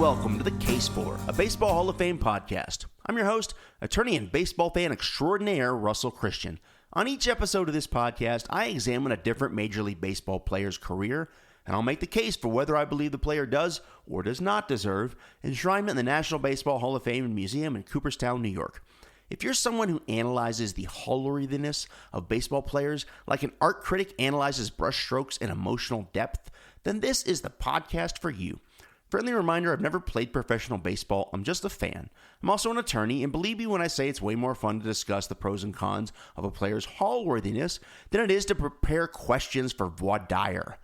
welcome to The Case For, a Baseball Hall of Fame podcast. I'm your host, attorney and baseball fan extraordinaire, Russell Christian. On each episode of this podcast, I examine a different Major League Baseball player's career, and I'll make the case for whether I believe the player does or does not deserve enshrinement in the National Baseball Hall of Fame and Museum in Cooperstown, New York. If you're someone who analyzes the hall-worthiness of baseball players like an art critic analyzes brushstrokes and emotional depth, then this is the podcast for you. Friendly reminder, I've never played professional baseball. I'm just a fan. I'm also an attorney, and believe me when I say it's way more fun to discuss the pros and cons of a player's hall-worthiness than it is to prepare questions for voir dire.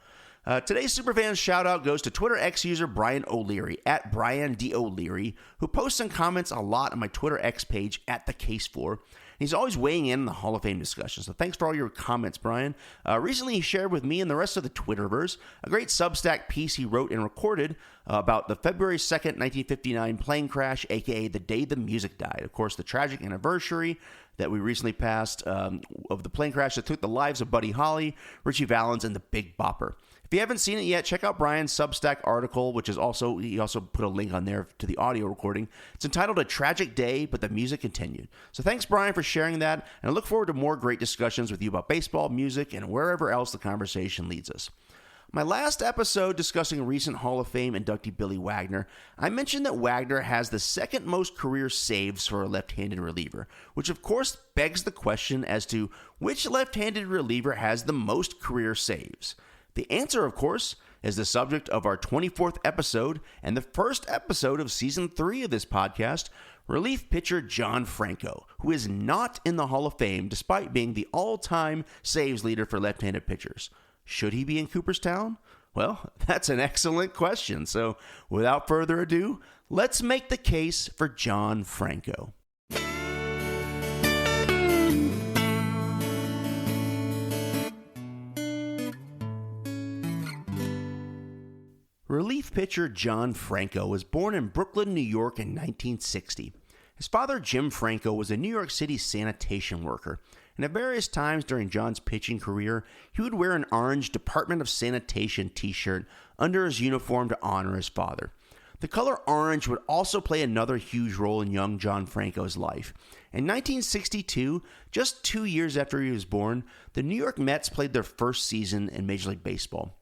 Today's Superfans shout-out goes to Twitter X user Brian O'Leary, at Brian D. O'Leary, who posts and comments a lot on my Twitter X page, at The Case For. He's always weighing in the Hall of Fame discussion, so thanks for all your comments, Brian. Recently, he shared with me and the rest of the Twitterverse a great Substack piece he wrote and recorded about the February 2nd, 1959 plane crash, a.k.a. the day the music died. Of course, the tragic anniversary that we recently passed of the plane crash that took the lives of Buddy Holly, Richie Valens, and the Big Bopper. If you haven't seen it yet, check out Brian's Substack article, which is he also put a link on there to the audio recording. It's entitled A Tragic Day, but the Music Continued. So thanks, Brian, for sharing that, and I look forward to more great discussions with you about baseball, music, and wherever else the conversation leads us. My last episode discussing recent Hall of Fame inductee Billy Wagner, I mentioned that Wagner has the second most career saves for a left-handed reliever, which of course begs the question as to which left-handed reliever has the most career saves. The answer, of course, is the subject of our 24th episode and the first episode of Season 3 of this podcast, relief pitcher John Franco, who is not in the Hall of Fame despite being the all-time saves leader for left-handed pitchers. Should he be in Cooperstown? Well, that's an excellent question. So, without further ado, let's make the case for John Franco. Relief pitcher John Franco was born in Brooklyn, New York in 1960. His father, Jim Franco, was a New York City sanitation worker, and at various times during John's pitching career, he would wear an orange Department of Sanitation t-shirt under his uniform to honor his father. The color orange would also play another huge role in young John Franco's life. In 1962, just 2 years after he was born, the New York Mets played their first season in Major League Baseball.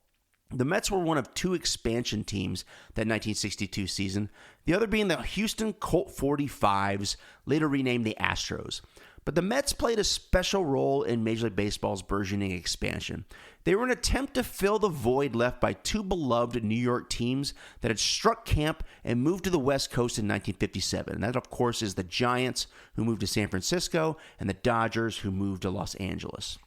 The Mets were one of two expansion teams that 1962 season, the other being the Houston Colt 45s, later renamed the Astros. But the Mets played a special role in Major League Baseball's burgeoning expansion. They were an attempt to fill the void left by two beloved New York teams that had struck camp and moved to the West Coast in 1957. And that, of course, is the Giants, who moved to San Francisco, and the Dodgers, who moved to Los Angeles.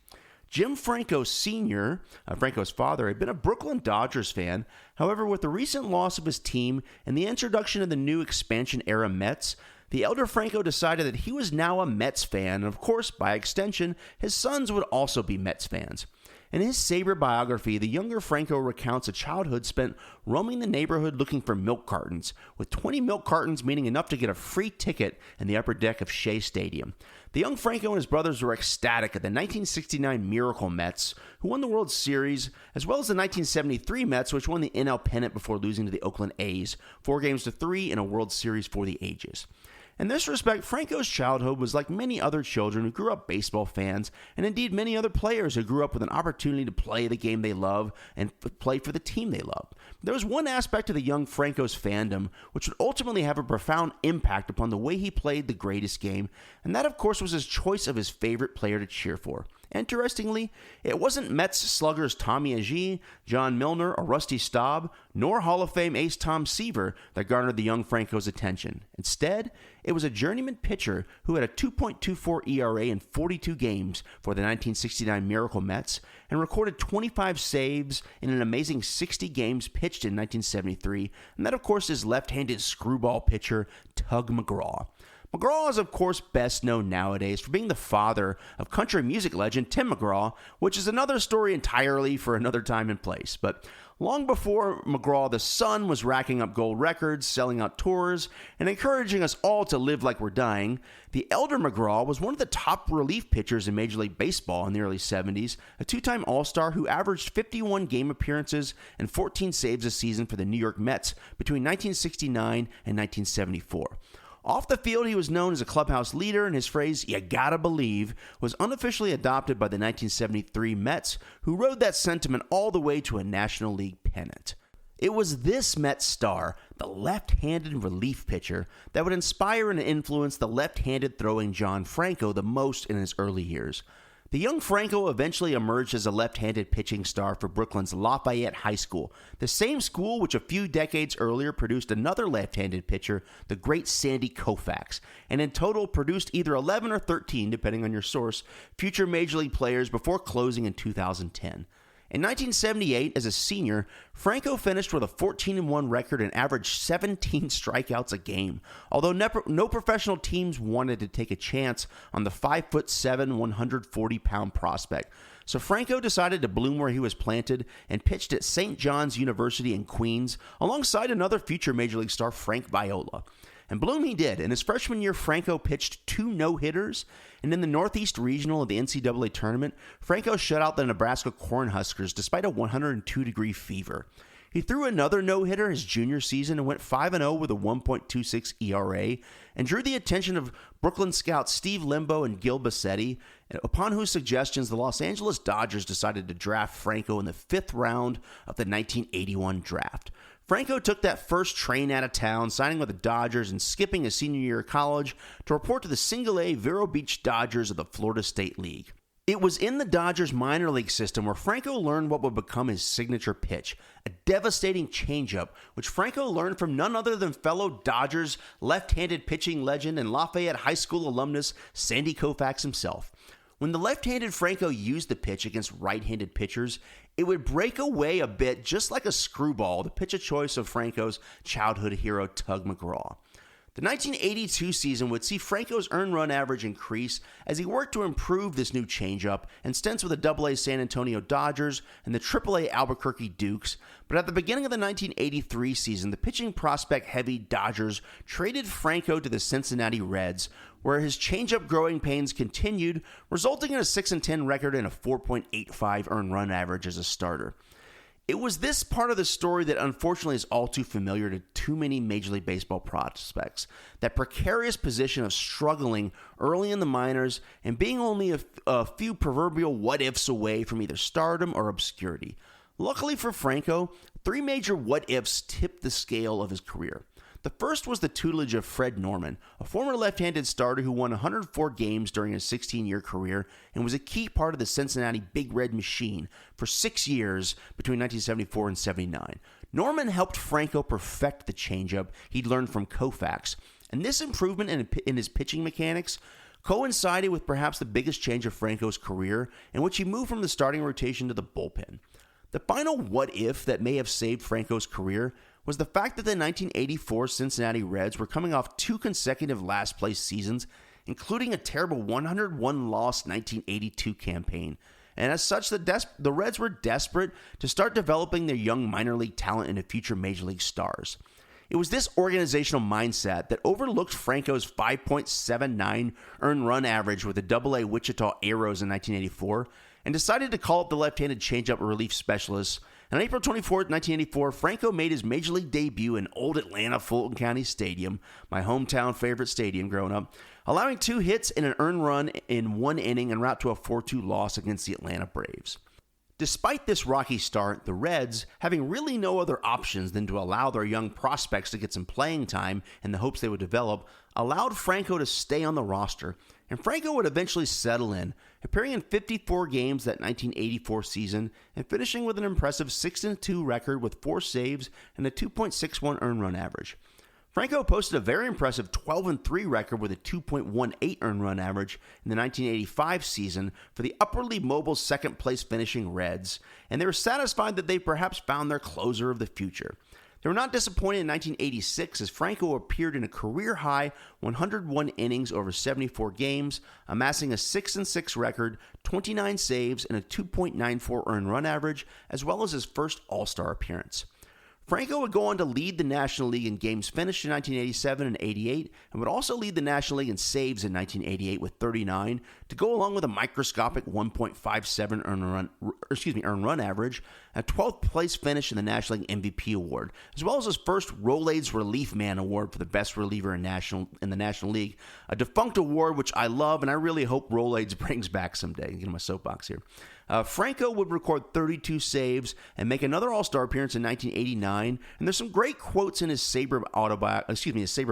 Jim Franco Sr., Franco's father, had been a Brooklyn Dodgers fan. However, with the recent loss of his team and the introduction of the new expansion-era Mets, the elder Franco decided that he was now a Mets fan, and of course, by extension, his sons would also be Mets fans. In his Sabre biography, the younger Franco recounts a childhood spent roaming the neighborhood looking for milk cartons, with 20 milk cartons meaning enough to get a free ticket in the upper deck of Shea Stadium. The young Franco and his brothers were ecstatic at the 1969 Miracle Mets, who won the World Series, as well as the 1973 Mets, which won the NL pennant before losing to the Oakland A's, 4-3 in a World Series for the ages. In this respect, Franco's childhood was like many other children who grew up baseball fans, and indeed many other players who grew up with an opportunity to play the game they love and play for the team they love. There was one aspect of the young Franco's fandom which would ultimately have a profound impact upon the way he played the greatest game, and that of course was his choice of his favorite player to cheer for. Interestingly, it wasn't Mets sluggers Tommy Agee, John Milner, or Rusty Staub, nor Hall of Fame ace Tom Seaver that garnered the young Franco's attention. Instead, it was a journeyman pitcher who had a 2.24 ERA in 42 games for the 1969 Miracle Mets and recorded 25 saves in an amazing 60 games pitched in 1973, and that of course is left-handed screwball pitcher Tug McGraw. McGraw is of course best known nowadays for being the father of country music legend Tim McGraw, which is another story entirely for another time and place. But long before McGraw, the son was racking up gold records, selling out tours, and encouraging us all to live like we're dying, the elder McGraw was one of the top relief pitchers in Major League Baseball in the early 70s, a two-time All-Star who averaged 51 game appearances and 14 saves a season for the New York Mets between 1969 and 1974. Off the field, he was known as a clubhouse leader, and his phrase, "you gotta believe," was unofficially adopted by the 1973 Mets, who rode that sentiment all the way to a National League pennant. It was this Mets star, the left-handed relief pitcher, that would inspire and influence the left-handed throwing John Franco the most in his early years. The young Franco eventually emerged as a left-handed pitching star for Brooklyn's Lafayette High School, the same school which a few decades earlier produced another left-handed pitcher, the great Sandy Koufax, and in total produced either 11 or 13, depending on your source, future Major League players before closing in 2010. In 1978, as a senior, Franco finished with a 14-1 record and averaged 17 strikeouts a game, although no professional teams wanted to take a chance on the 5'7", 140-pound prospect. So Franco decided to bloom where he was planted and pitched at St. John's University in Queens alongside another future Major League star, Frank Viola. And bloom he did. In his freshman year, Franco pitched 2 no-hitters, and in the Northeast Regional of the NCAA tournament, Franco shut out the Nebraska Cornhuskers despite a 102-degree fever. He threw another no-hitter his junior season and went 5-0 with a 1.26 ERA, and drew the attention of Brooklyn scouts Steve Limbo and Gil Bassetti, upon whose suggestions the Los Angeles Dodgers decided to draft Franco in the 5th round of the 1981 draft. Franco took that first train out of town, signing with the Dodgers and skipping his senior year of college to report to the Single-A Vero Beach Dodgers of the Florida State League. It was in the Dodgers minor league system where Franco learned what would become his signature pitch, a devastating changeup, which Franco learned from none other than fellow Dodgers left-handed pitching legend and Lafayette High School alumnus Sandy Koufax himself. When the left-handed Franco used the pitch against right-handed pitchers, it would break away a bit just like a screwball, the pitch of choice of Franco's childhood hero Tug McGraw. The 1982 season would see Franco's earned run average increase as he worked to improve this new changeup and stints with the AA San Antonio Dodgers and the AAA Albuquerque Dukes, but at the beginning of the 1983 season, the pitching prospect-heavy Dodgers traded Franco to the Cincinnati Reds, where his changeup growing pains continued, resulting in a 6-10 record and a 4.85 earned run average as a starter. It was this part of the story that unfortunately is all too familiar to too many Major League Baseball prospects, that precarious position of struggling early in the minors and being only a few proverbial what-ifs away from either stardom or obscurity. Luckily for Franco, 3 major what-ifs tipped the scale of his career. The first was the tutelage of Fred Norman, a former left-handed starter who won 104 games during his 16-year career and was a key part of the Cincinnati Big Red Machine for 6 years between 1974 and 79. Norman helped Franco perfect the changeup he'd learned from Koufax, and this improvement in his pitching mechanics coincided with perhaps the biggest change of Franco's career, in which he moved from the starting rotation to the bullpen. The final what-if that may have saved Franco's career was the fact that the 1984 Cincinnati Reds were coming off 2 consecutive last-place seasons, including a terrible 101-loss 1982 campaign. And as such, the Reds were desperate to start developing their young minor league talent into future major league stars. It was this organizational mindset that overlooked Franco's 5.79 earned run average with the AA Wichita Aeros in 1984 and decided to call up the left-handed changeup relief specialist. And on April 24, 1984, Franco made his major league debut in old Atlanta Fulton County Stadium, my hometown favorite stadium growing up, allowing 2 hits and an earned run in 1 inning en route to a 4-2 loss against the Atlanta Braves. Despite this rocky start, the Reds, having really no other options than to allow their young prospects to get some playing time in the hopes they would develop, allowed Franco to stay on the roster, and Franco would eventually settle in, appearing in 54 games that 1984 season and finishing with an impressive 6-2 record with 4 saves and a 2.61 earned run average. Franco posted a very impressive 12-3 record with a 2.18 earned run average in the 1985 season for the upwardly mobile second-place finishing Reds, and they were satisfied that they perhaps found their closer of the future. They were not disappointed in 1986 as Franco appeared in a career-high 101 innings over 74 games, amassing a 6-6 record, 29 saves, and a 2.94 earned run average, as well as his first All-Star appearance. Franco would go on to lead the National League in games finished in 1987 and 88, and would also lead the National League in saves in 1988 with 39, to go along with a microscopic 1.57 earned run average, a 12th place finish in the National League MVP award, as well as his first Rolaids Relief Man award for the best reliever in the National League, a defunct award which I love and I really hope Rolaids brings back someday. Get in my soapbox here. Franco would record 32 saves and make another All-Star appearance in 1989, and there's some great quotes in his Sabre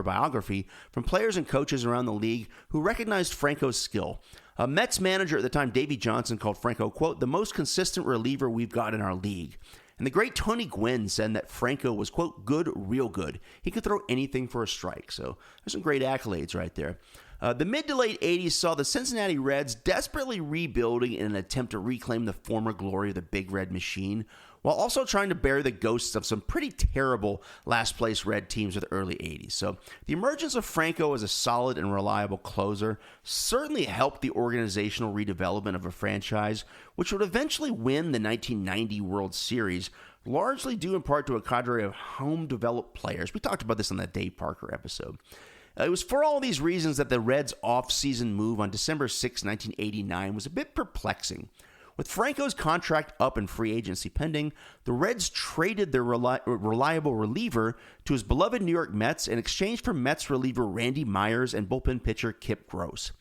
biography from players and coaches around the league who recognized Franco's skill. Mets manager at the time, Davey Johnson, called Franco, quote, the most consistent reliever we've got in our league. And the great Tony Gwynn said that Franco was, quote, good, real good. He could throw anything for a strike. So there's some great accolades right there. The mid to late 80s saw the Cincinnati Reds desperately rebuilding in an attempt to reclaim the former glory of the Big Red Machine, while also trying to bury the ghosts of some pretty terrible last-place Red teams of the early 80s. So the emergence of Franco as a solid and reliable closer certainly helped the organizational redevelopment of a franchise, which would eventually win the 1990 World Series, largely due in part to a cadre of home-developed players. We talked about this on that Dave Parker episode. It was for all these reasons that the Reds' off-season move on December 6, 1989 was a bit perplexing. With Franco's contract up and free agency pending, the Reds traded their reliable reliever to his beloved New York Mets in exchange for Mets reliever Randy Myers and bullpen pitcher Kip Gross.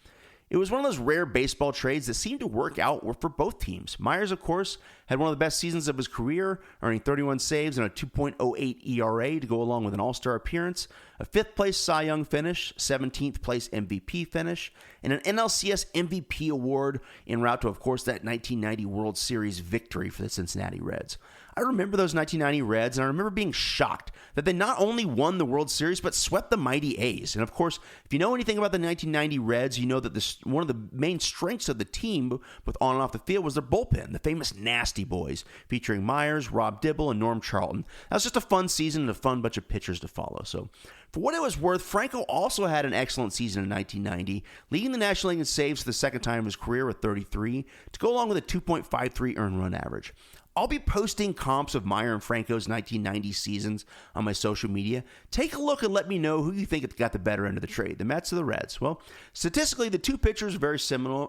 It was one of those rare baseball trades that seemed to work out for both teams. Myers, of course, had one of the best seasons of his career, earning 31 saves and a 2.08 ERA to go along with an All-Star appearance, a 5th-place Cy Young finish, 17th-place MVP finish, and an NLCS MVP award en route to, of course, that 1990 World Series victory for the Cincinnati Reds. I remember those 1990 Reds, and I remember being shocked that they not only won the World Series, but swept the mighty A's. And of course, if you know anything about the 1990 Reds, you know that one of the main strengths of the team, both on and off the field, was their bullpen, the famous Nasty Boys, featuring Myers, Rob Dibble, and Norm Charlton. That was just a fun season and a fun bunch of pitchers to follow. So, for what it was worth, Franco also had an excellent season in 1990, leading the National League in saves for the second time in his career with 33, to go along with a 2.53 earned run average. I'll be posting comps of Meyer and Franco's 1990 seasons on my social media. Take a look and let me know who you think got the better end of the trade, the Mets or the Reds. Well, statistically, the two pitchers are very similar,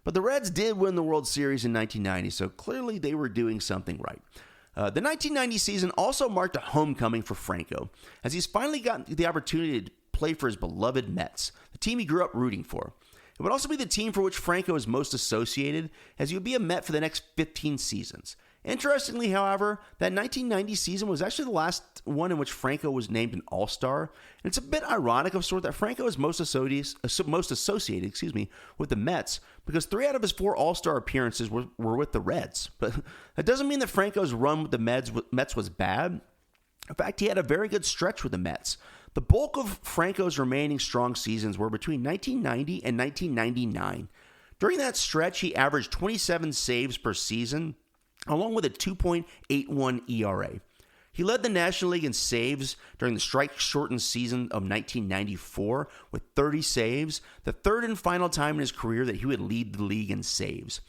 but the Reds did win the World Series in 1990, so clearly they were doing something right. The 1990 season also marked a homecoming for Franco, as he's finally gotten the opportunity to play for his beloved Mets, the team he grew up rooting for. It would also be the team for which Franco is most associated, as he would be a Met for the next 15 seasons. Interestingly, however, that 1990 season was actually the last one in which Franco was named an All-Star, and it's a bit ironic of sort that Franco is most associated with the Mets, because 3 out of his 4 All-Star appearances were with the Reds. But that doesn't mean that Franco's run with the Mets was bad. In fact, he had a very good stretch with the Mets. The bulk of Franco's remaining strong seasons were between 1990 and 1999. During that stretch, he averaged 27 saves per season, along with a 2.81 ERA. He led the National League in saves during the strike-shortened season of 1994 with 30 saves, the third and final time in his career that he would lead the league in saves.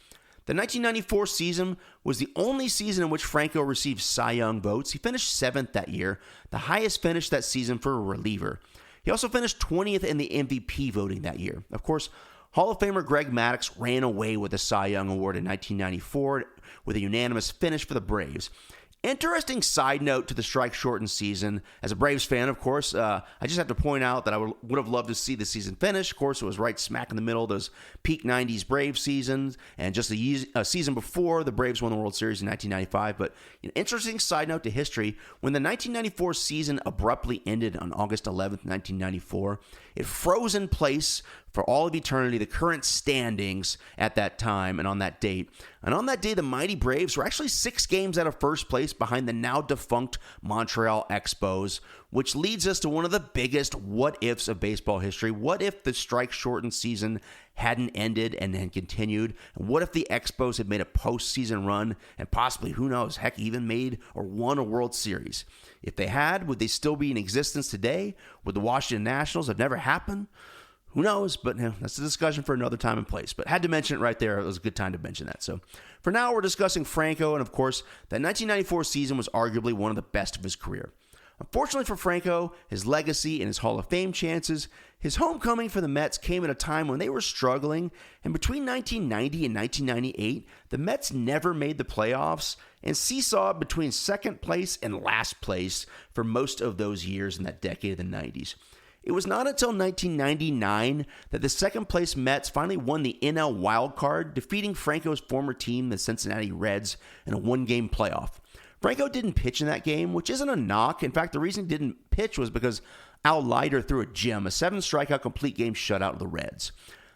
The 1994 season was the only season in which Franco received Cy Young votes. He finished 7th that year, the highest finish that season for a reliever. He also finished 20th in the MVP voting that year. Of course, Hall of Famer Greg Maddux ran away with the Cy Young Award in 1994 with a unanimous finish for the Braves. Interesting side note to the strike-shortened season. As a Braves fan, of course, I just have to point out that I would have loved to see the season finish. Of course, it was right smack in the middle of those peak 90s Braves seasons, and just a season before the Braves won the World Series in 1995. But an interesting side note to history, when the 1994 season abruptly ended on August 11th, 1994, it froze in place for all of eternity the current standings at that time and on that date. And on that day, the mighty Braves were actually 6 games out of first place behind the now defunct Montreal Expos, which leads us to one of the biggest what-ifs of baseball history. What if the strike-shortened season hadn't ended and then continued? And what if the Expos had made a postseason run and possibly, who knows, heck, even made or won a World Series? If they had, would they still be in existence today? Would the Washington Nationals have never happened? Who knows? But that's a discussion for another time and place. But had to mention it right there. It was a good time to mention that. So for now, we're discussing Franco. And of course, that 1994 season was arguably one of the best of his career. Unfortunately for Franco, his legacy and his Hall of Fame chances, his homecoming for the Mets came at a time when they were struggling. And between 1990 and 1998, the Mets never made the playoffs and seesawed between second place and last place for most of those years in that decade of the 90s. It was not until 1999 that the second-place Mets finally won the NL Wild Card, defeating Franco's former team, the Cincinnati Reds, in a one-game playoff. Franco didn't pitch in that game, which isn't a knock. In fact, the reason he didn't pitch was because Al Leiter threw a gem, a 7-strikeout complete game shutout of the Reds.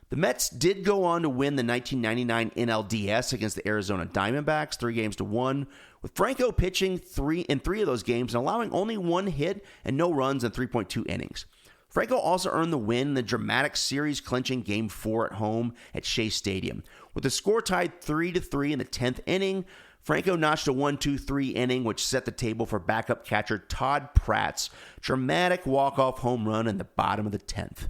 The Mets did go on to win the 1999 NLDS against the Arizona Diamondbacks, 3-1, with Franco pitching in three of those games and allowing only 1 hit and no runs in 3.2 innings. Franco also earned the win in the dramatic series-clinching Game 4 at home at Shea Stadium. With the score tied 3-3 in the 10th inning, Franco notched a 1-2-3 inning, which set the table for backup catcher Todd Pratt's dramatic walk-off home run in the bottom of the 10th.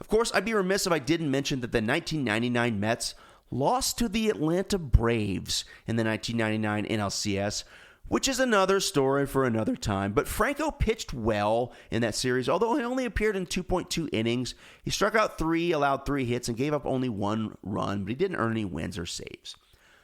Of course, I'd be remiss if I didn't mention that the 1999 Mets lost to the Atlanta Braves in the 1999 NLCS, which is another story for another time. But Franco pitched well in that series, although he only appeared in 2.2 innings. He struck out 3, allowed 3 hits, and gave up only 1 run, but he didn't earn any wins or saves.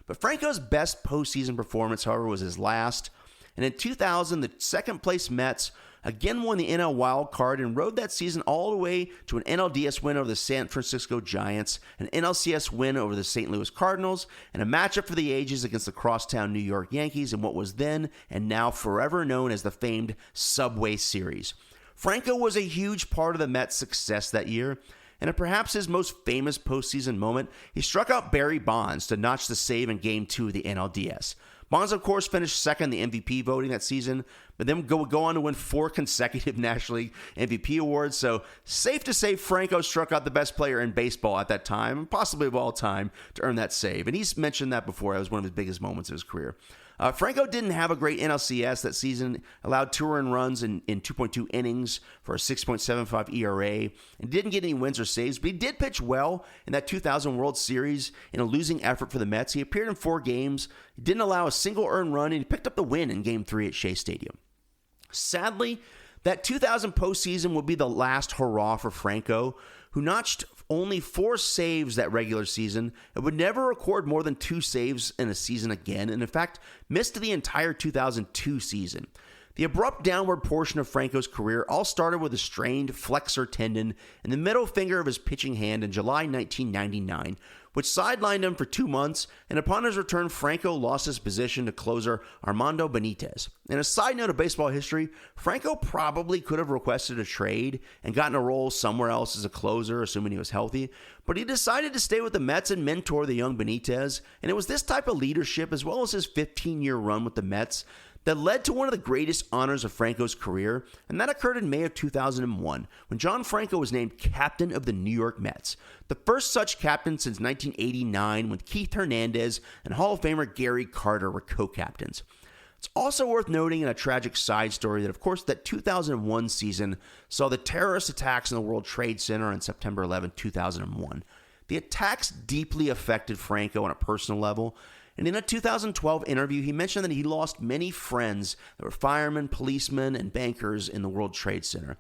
But Franco's best postseason performance, however, was his last. And in 2000, the second-place Mets again won the NL Wild Card and rode that season all the way to an NLDS win over the San Francisco Giants, an NLCS win over the St. Louis Cardinals, and a matchup for the ages against the crosstown New York Yankees in what was then and now forever known as the famed Subway Series. Franco was a huge part of the Mets' success that year, and at perhaps his most famous postseason moment, he struck out Barry Bonds to notch the save in Game 2 of the NLDS. Bonds, of course, finished second in the MVP voting that season, but then would go on to win 4 consecutive National League MVP awards. So safe to say Franco struck out the best player in baseball at that time, and possibly of all time, to earn that save. And he's mentioned that before. That was one of his biggest moments of his career. Franco didn't have a great NLCS that season, allowed 2 earned runs in 2.2 innings for a 6.75 ERA, and didn't get any wins or saves, but he did pitch well in that 2000 World Series in a losing effort for the Mets. He appeared in 4 games, didn't allow a single earned run, and he picked up the win in Game 3 at Shea Stadium. Sadly, that 2000 postseason would be the last hurrah for Franco, who notched only 4 saves that regular season and would never record more than 2 saves in a season again, and in fact, missed the entire 2002 season. The abrupt downward portion of Franco's career all started with a strained flexor tendon in the middle finger of his pitching hand in July 1999, which sidelined him for 2 months, and upon his return, Franco lost his position to closer Armando Benitez. And a side note of baseball history, Franco probably could have requested a trade and gotten a role somewhere else as a closer, assuming he was healthy, but he decided to stay with the Mets and mentor the young Benitez, and it was this type of leadership, as well as his 15-year run with the Mets, that led to one of the greatest honors of Franco's career, and that occurred in May of 2001, when John Franco was named captain of the New York Mets, the first such captain since 1989, when Keith Hernandez and Hall of Famer Gary Carter were co-captains. It's also worth noting in a tragic side story that, of course, that 2001 season saw the terrorist attacks in the World Trade Center on September 11, 2001. The attacks deeply affected Franco on a personal level, and in a 2012 interview, he mentioned that he lost many friends that were firemen, policemen, and bankers in the World Trade Center.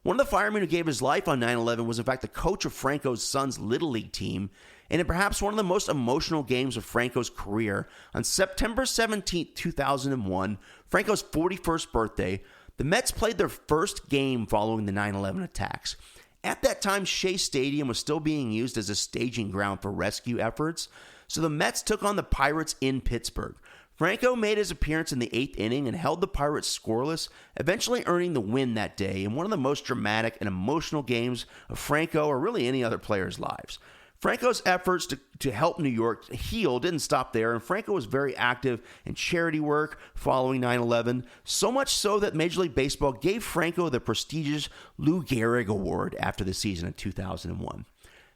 One of the firemen who gave his life on 9/11 was, in fact, the coach of Franco's son's Little League team, and in perhaps one of the most emotional games of Franco's career, on September 17, 2001, Franco's 41st birthday, the Mets played their first game following the 9/11 attacks. At that time, Shea Stadium was still being used as a staging ground for rescue efforts, so the Mets took on the Pirates in Pittsburgh. Franco made his appearance in the 8th inning and held the Pirates scoreless, eventually earning the win that day in one of the most dramatic and emotional games of Franco or really any other player's lives. Franco's efforts to help New York heal didn't stop there, and Franco was very active in charity work following 9/11, so much so that Major League Baseball gave Franco the prestigious Lou Gehrig Award after the season in 2001.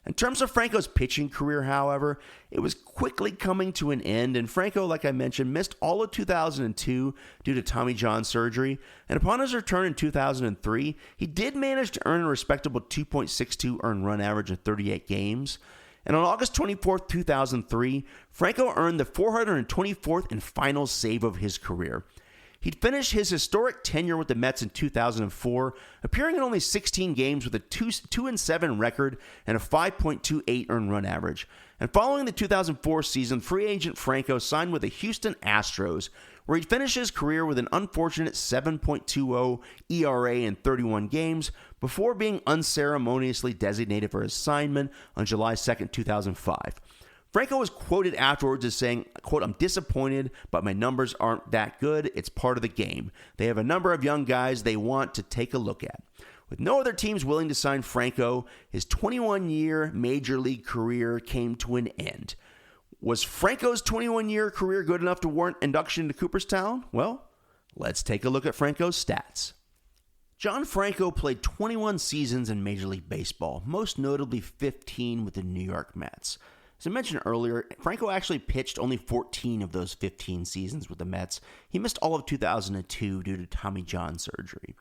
In terms of Franco's pitching career, however, it was quickly coming to an end, and Franco, like I mentioned, missed all of 2002 due to Tommy John surgery, and upon his return in 2003, he did manage to earn a respectable 2.62 earned run average in 38 games. And on August 24th, 2003, Franco earned the 424th and final save of his career. He'd finished his historic tenure with the Mets in 2004, appearing in only 16 games with a 2-7 record and a 5.28 earned run average. And following the 2004 season, free agent Franco signed with the Houston Astros, where he'd finished his career with an unfortunate 7.20 ERA in 31 games before being unceremoniously designated for assignment on July 2nd, 2005. Franco was quoted afterwards as saying, quote, "I'm disappointed, but my numbers aren't that good. It's part of the game. They have a number of young guys they want to take a look at." With no other teams willing to sign Franco, his 21-year major league career came to an end. Was Franco's 21-year career good enough to warrant induction into Cooperstown? Well, let's take a look at Franco's stats. John Franco played 21 seasons in Major League Baseball, most notably 15 with the New York Mets. As I mentioned earlier, Franco actually pitched only 14 of those 15 seasons with the Mets. He missed all of 2002 due to Tommy John surgery.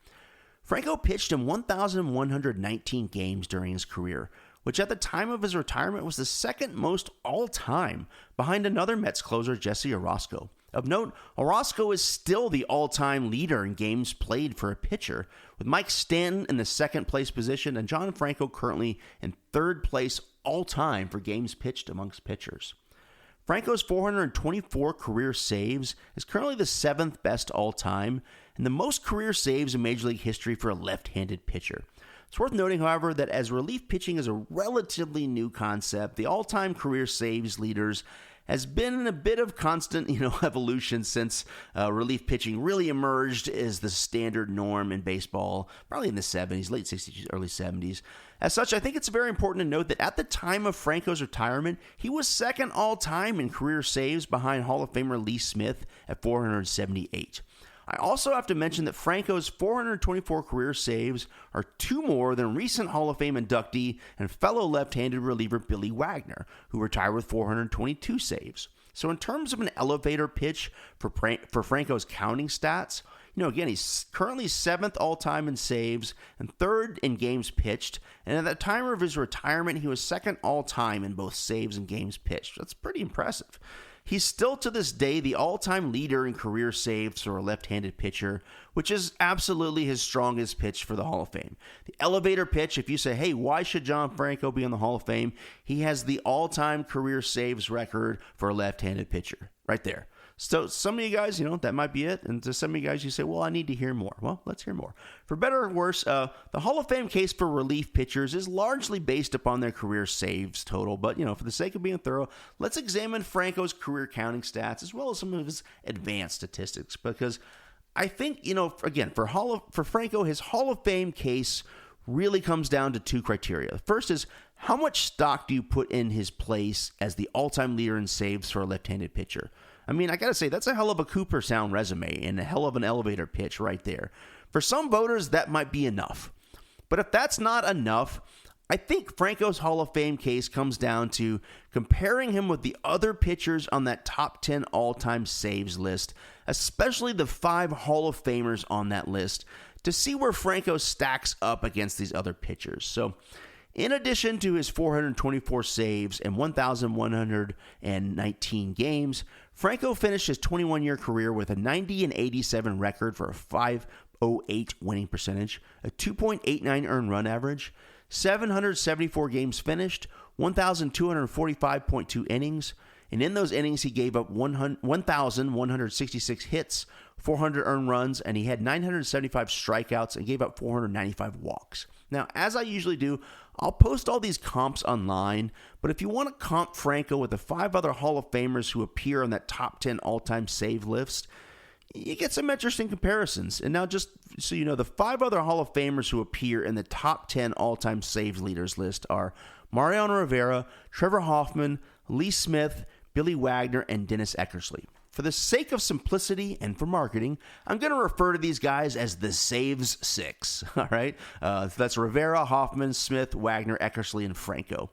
Franco pitched in 1,119 games during his career, which at the time of his retirement was the second most all-time, behind another Mets closer, Jesse Orosco. Of note, Orosco is still the all-time leader in games played for a pitcher, with Mike Stanton in the second-place position and John Franco currently in third place all-time for games pitched amongst pitchers. Franco's 424 career saves is currently the 7th best all-time and the most career saves in Major League history for a left-handed pitcher. It's worth noting, however, that as relief pitching is a relatively new concept, the all-time career saves leaders has been in a bit of constant, evolution since relief pitching really emerged as the standard norm in baseball, probably in the 70s, late 60s, early 70s. As such, I think it's very important to note that at the time of Franco's retirement, he was second all-time in career saves behind Hall of Famer Lee Smith at 478. I also have to mention that Franco's 424 career saves are 2 more than recent Hall of Fame inductee and fellow left-handed reliever Billy Wagner, who retired with 422 saves. So in terms of an elevator pitch for Franco's counting stats, again, he's currently 7th all-time in saves and 3rd in games pitched, and at the time of his retirement, he was 2nd all-time in both saves and games pitched. That's pretty impressive. He's still to this day the all-time leader in career saves for a left-handed pitcher, which is absolutely his strongest pitch for the Hall of Fame. The elevator pitch, if you say, hey, why should John Franco be in the Hall of Fame? He has the all-time career saves record for a left-handed pitcher, right there. So some of you guys, that might be it. And to some of you guys, you say, well, I need to hear more. Well, let's hear more. For better or worse, the Hall of Fame case for relief pitchers is largely based upon their career saves total. But, for the sake of being thorough, let's examine Franco's career counting stats as well as some of his advanced statistics. Because I think, again, for Franco, his Hall of Fame case really comes down to 2 criteria. The first is, how much stock do you put in his place as the all-time leader in saves for a left-handed pitcher? I mean, I gotta say, that's a hell of a Cooperstown resume and a hell of an elevator pitch right there. For some voters, that might be enough. But if that's not enough, I think Franco's Hall of Fame case comes down to comparing him with the other pitchers on that top 10 all-time saves list, especially the 5 Hall of Famers on that list, to see where Franco stacks up against these other pitchers. So, in addition to his 424 saves and 1,119 games, Franco finished his 21-year career with a 90-87 record for a 5.08 winning percentage, a 2.89 earned run average, 774 games finished, 1,245.2 innings, and in those innings he gave up 1,166 hits, 400 earned runs, and he had 975 strikeouts and gave up 495 walks. Now, as I usually do, I'll post all these comps online, but if you want to comp Franco with the 5 other Hall of Famers who appear on that top 10 all-time save list, you get some interesting comparisons. And now just so you know, the 5 other Hall of Famers who appear in the top 10 all-time save leaders list are Mariano Rivera, Trevor Hoffman, Lee Smith, Billy Wagner, and Dennis Eckersley. For the sake of simplicity and for marketing, I'm going to refer to these guys as the Saves 6, all right? That's Rivera, Hoffman, Smith, Wagner, Eckersley, and Franco.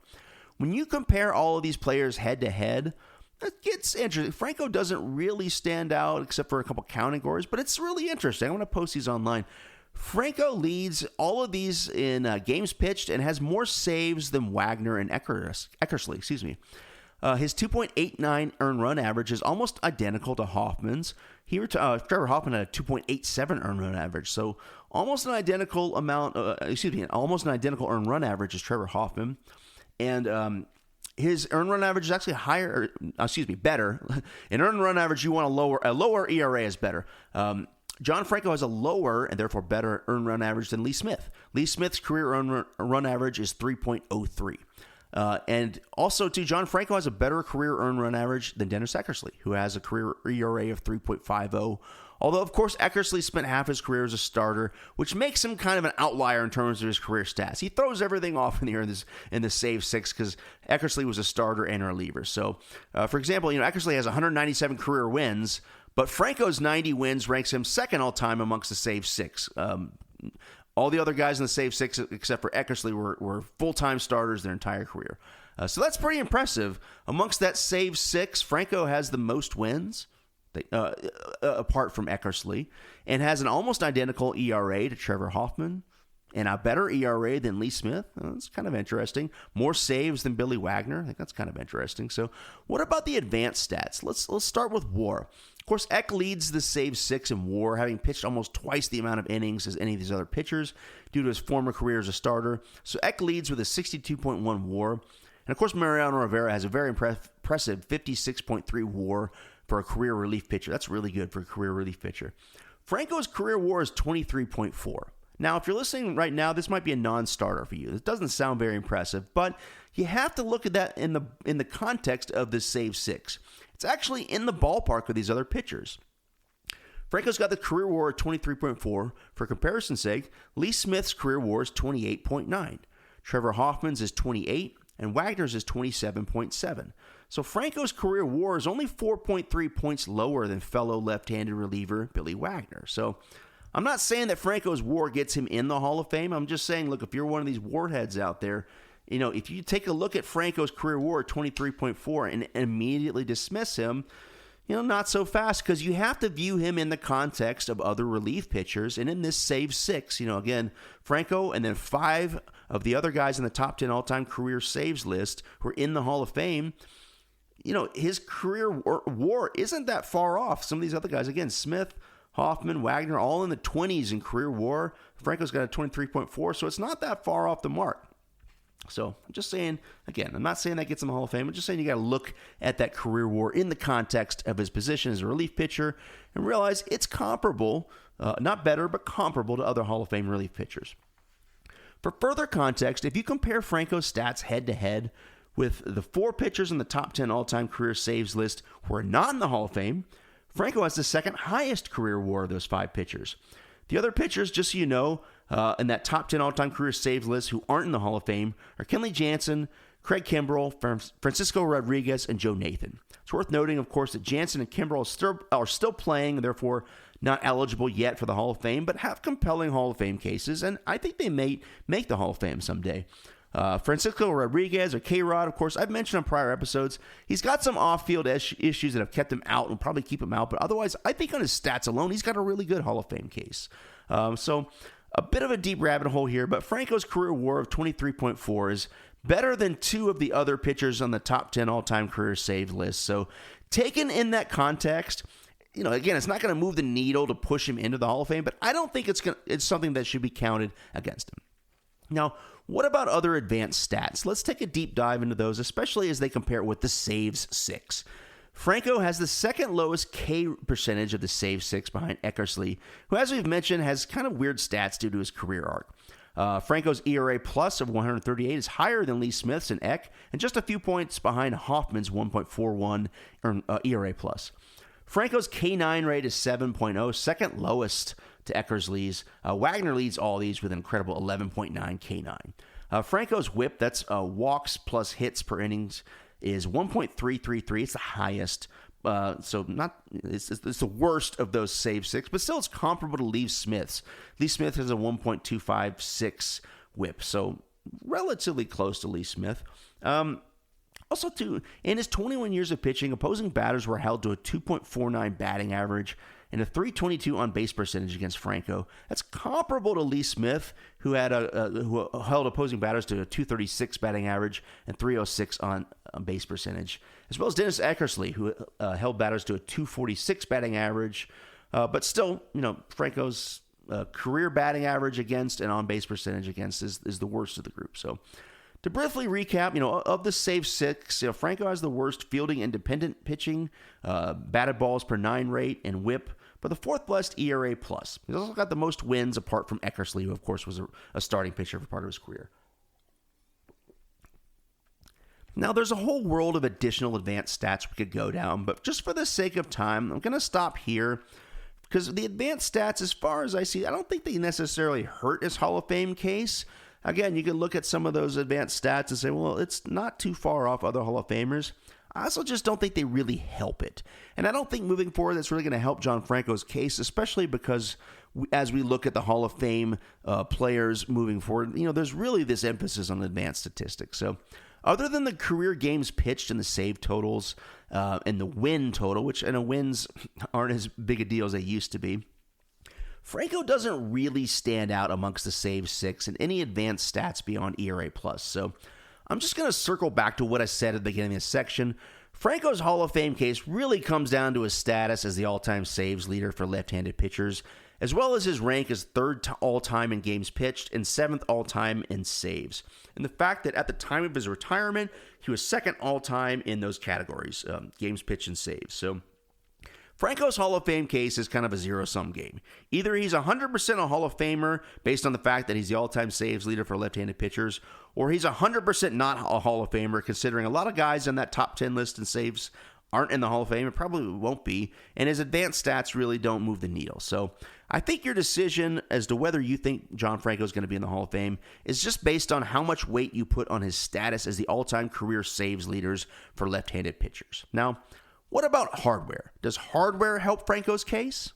When you compare all of these players head-to-head, it gets interesting. Franco doesn't really stand out except for a couple categories, but it's really interesting. I'm going to post these online. Franco leads all of these in games pitched and has more saves than Wagner and Eckersley. His 2.89 earned run average is almost identical to Hoffman's. Trevor Hoffman had a 2.87 earned run average, so almost an identical almost an identical earned run average as Trevor Hoffman, and his earned run average is actually better. In earned run average, you want a lower ERA is better. John Franco has a lower and therefore better earned run average than Lee Smith. Lee Smith's career earned run average is 3.03. And also, too, John Franco has a better career earned run average than Dennis Eckersley, who has a career ERA of 3.50. Although, of course, Eckersley spent half his career as a starter, which makes him kind of an outlier in terms of his career stats. He throws everything off in the air in the save 6 because Eckersley was a starter and a reliever. So, for example, Eckersley has 197 career wins, but Franco's 90 wins ranks him second all-time amongst the save 6. All the other guys in the save 6, except for Eckersley, were full-time starters their entire career. So that's pretty impressive. Amongst that save 6, Franco has the most wins, apart from Eckersley, and has an almost identical ERA to Trevor Hoffman, and a better ERA than Lee Smith. That's kind of interesting. More saves than Billy Wagner. I think that's kind of interesting. So what about the advanced stats? Let's start with WAR. Of course, Eck leads the save 6 in WAR, having pitched almost twice the amount of innings as any of these other pitchers due to his former career as a starter. So Eck leads with a 62.1 WAR. And of course, Mariano Rivera has a very impressive 56.3 WAR for a career relief pitcher. That's really good for a career relief pitcher. Franco's career WAR is 23.4. Now, if you're listening right now, this might be a non-starter for you. It doesn't sound very impressive, but you have to look at that in the context of this save 6. It's actually in the ballpark of these other pitchers. Franco's got the career WAR at 23.4. For comparison's sake, Lee Smith's career WAR is 28.9. Trevor Hoffman's is 28, and Wagner's is 27.7. So Franco's career WAR is only 4.3 points lower than fellow left-handed reliever Billy Wagner. So I'm not saying that Franco's WAR gets him in the Hall of Fame. I'm just saying, look, if you're one of these warheads out there, if you take a look at Franco's career WAR at 23.4 and immediately dismiss him, not so fast, because you have to view him in the context of other relief pitchers. And in this save 6, again, Franco and then 5 of the other guys in the top 10 all-time career saves list who are in the Hall of Fame, his career WAR isn't that far off. Some of these other guys, again, Smith, Hoffman, Wagner, all in the 20s in career WAR. Franco's got a 23.4, so it's not that far off the mark. So I'm just saying, again, I'm not saying that gets him the Hall of Fame. I'm just saying you got to look at that career WAR in the context of his position as a relief pitcher and realize it's comparable, not better, but comparable to other Hall of Fame relief pitchers. For further context, if you compare Franco's stats head-to-head with the 4 pitchers in the top 10 all-time career saves list who are not in the Hall of Fame, Franco has the second highest career WAR of those 5 pitchers. The other pitchers, just so you know, in that top 10 all-time career saves list who aren't in the Hall of Fame are Kenley Jansen, Craig Kimbrell, Francisco Rodriguez, and Joe Nathan. It's worth noting, of course, that Jansen and Kimbrell are still playing and therefore not eligible yet for the Hall of Fame, but have compelling Hall of Fame cases, and I think they may make the Hall of Fame someday. Francisco Rodriguez, or K-Rod, of course, I've mentioned on prior episodes, he's got some off-field issues that have kept him out and will probably keep him out, but otherwise, I think on his stats alone, he's got a really good Hall of Fame case. So a bit of a deep rabbit hole here, but Franco's career WAR of 23.4 is better than 2 of the other pitchers on the top 10 all-time career save list. So taken in that context, again, it's not going to move the needle to push him into the Hall of Fame, but I don't think it's something that should be counted against him. Now, what about other advanced stats? Let's take a deep dive into those, especially as they compare with the saves 6. Franco has the second lowest K percentage of the save 6 behind Eckersley, who, as we've mentioned, has kind of weird stats due to his career arc. Franco's ERA plus of 138 is higher than Lee Smith's and Eck, and just a few points behind Hoffman's 1.41 ERA plus. Franco's K9 rate is 7.0, second lowest to Eckersley's. Wagner leads all these with an incredible 11.9 K9. Franco's WHIP, that's walks plus hits per innings, is 1.333. It's the highest. So it's the worst of those save six, but still it's comparable to Lee Smith's. Lee Smith has a 1.256 WHIP, so relatively close to Lee Smith. Also, too, in his 21 years of pitching, opposing batters were held to a 2.49 batting average and a 322 on base percentage against Franco. That's comparable to Lee Smith, who had who held opposing batters to a 236 batting average and 306 on base percentage, as well as Dennis Eckersley, who held batters to a 246 batting average. But still, Franco's career batting average against and on base percentage against is the worst of the group. So, to briefly recap, of the save six, Franco has the worst fielding independent pitching, batted balls per 9 rate, and WHIP, but the fourth best ERA plus. He's also got the most wins apart from Eckersley, who of course was a starting pitcher for part of his career. Now, there's a whole world of additional advanced stats we could go down, but just for the sake of time, I'm going to stop here because the advanced stats, as far as I see, I don't think they necessarily hurt his Hall of Fame case. Again, you can look at some of those advanced stats and say, well, it's not too far off other Hall of Famers. I also just don't think they really help it. And I don't think moving forward that's really going to help John Franco's case, especially because as we look at the Hall of Fame players moving forward, there's really this emphasis on advanced statistics. So other than the career games pitched and the save totals and the win total, which wins aren't as big a deal as they used to be, Franco doesn't really stand out amongst the save six in any advanced stats beyond ERA plus. So I'm just going to circle back to what I said at the beginning of this section. Franco's Hall of Fame case really comes down to his status as the all-time saves leader for left-handed pitchers, as well as his rank as third all-time in games pitched and seventh all-time in saves. And the fact that at the time of his retirement, he was second all-time in those categories, games pitched and saves. So Franco's Hall of Fame case is kind of a zero-sum game. Either he's 100% a Hall of Famer based on the fact that he's the all-time saves leader for left-handed pitchers, or he's 100% not a Hall of Famer, considering a lot of guys on that top 10 list in saves aren't in the Hall of Fame. It probably won't be, and his advanced stats really don't move the needle. So I think your decision as to whether you think John Franco is going to be in the Hall of Fame is just based on how much weight you put on his status as the all-time career saves leaders for left-handed pitchers. Now, what about hardware? Does hardware help Franco's case?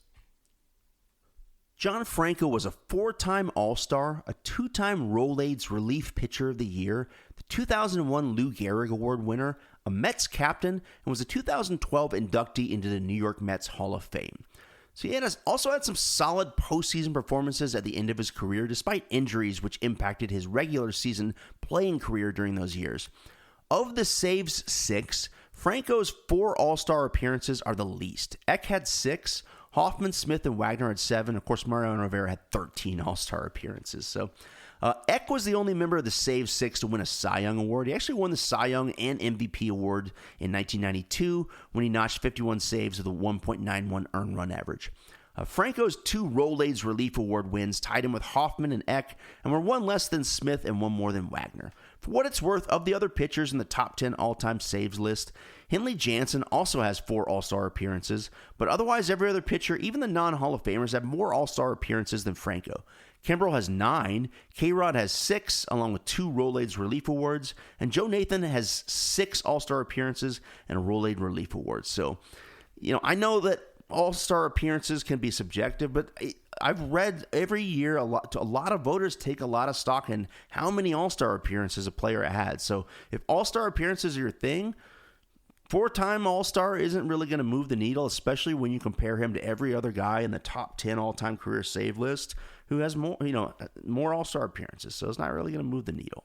John Franco was a 4-time All-Star, a 2-time Rolaids Relief Pitcher of the Year, the 2001 Lou Gehrig Award winner, a Mets captain, and was a 2012 inductee into the New York Mets Hall of Fame. So he also had some solid postseason performances at the end of his career, despite injuries which impacted his regular season playing career during those years. Of the saves six, Franco's 4 All-Star appearances are the least. Eck had 6, Hoffman, Smith, and Wagner had 7. Of course, Mariano Rivera had 13 All-Star appearances. So Eck was the only member of the Save Six to win a Cy Young Award. He actually won the Cy Young and MVP award in 1992 when he notched 51 saves with a 1.91 earned run average. Franco's 2 Rolaids Relief Award wins tied him with Hoffman and Eck, and were 1 less than Smith and 1 more than Wagner. For what it's worth, of the other pitchers in the top 10 all-time saves list, Henley Jansen also has 4 All-Star appearances, but otherwise every other pitcher, even the non-Hall of Famers, have more All-Star appearances than Franco. Kimbrel has 9, K-Rod has 6, along with 2 Rolaids Relief Awards, and Joe Nathan has 6 All-Star appearances and a Rolaids Relief Award. So, I know that All-Star appearances can be subjective, but I've read every year a lot of voters take a lot of stock in how many All-Star appearances a player had. So if All-Star appearances are your thing, 4-time All-Star isn't really going to move the needle, especially when you compare him to every other guy in the top 10 all-time career save list who has more All-Star appearances. So it's not really going to move the needle.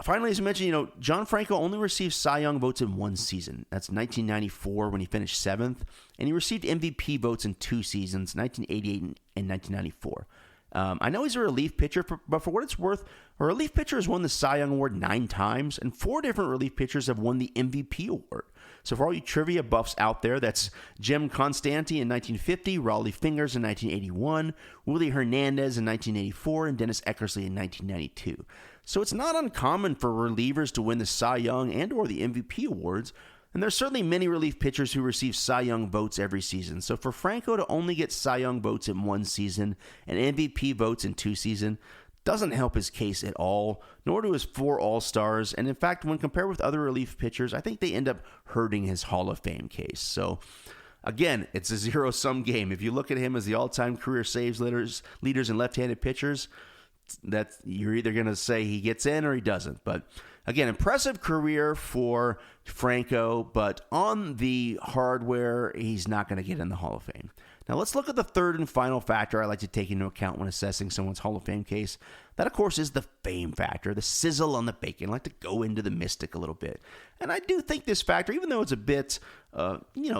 Finally, as I mentioned, John Franco only received Cy Young votes in 1 season. That's 1994 when he finished 7th. And he received MVP votes in 2 seasons, 1988 and 1994. I know he's a relief pitcher, but for what it's worth, a relief pitcher has won the Cy Young Award 9 times, and 4 different relief pitchers have won the MVP award. So for all you trivia buffs out there, that's Jim Constanti in 1950, Raleigh Fingers in 1981, Willie Hernandez in 1984, and Dennis Eckersley in 1992. So it's not uncommon for relievers to win the Cy Young and or the MVP awards, and there's certainly many relief pitchers who receive Cy Young votes every season. So for Franco to only get Cy Young votes in 1 season and MVP votes in 2 seasons doesn't help his case at all, nor do his 4 All-Stars. And in fact, when compared with other relief pitchers, I think they end up hurting his Hall of Fame case. So again, it's a zero-sum game. If you look at him as the all-time career saves leaders in left-handed pitchers, that you're either going to say he gets in or he doesn't. But again, impressive career for Franco, but on the hardware, he's not going to get in the Hall of Fame. Now let's look at the third and final factor I like to take into account when assessing someone's Hall of Fame case. That, of course, is the fame factor, the sizzle on the bacon. I like to go into the mystic a little bit. And I do think this factor, even though it's a bit,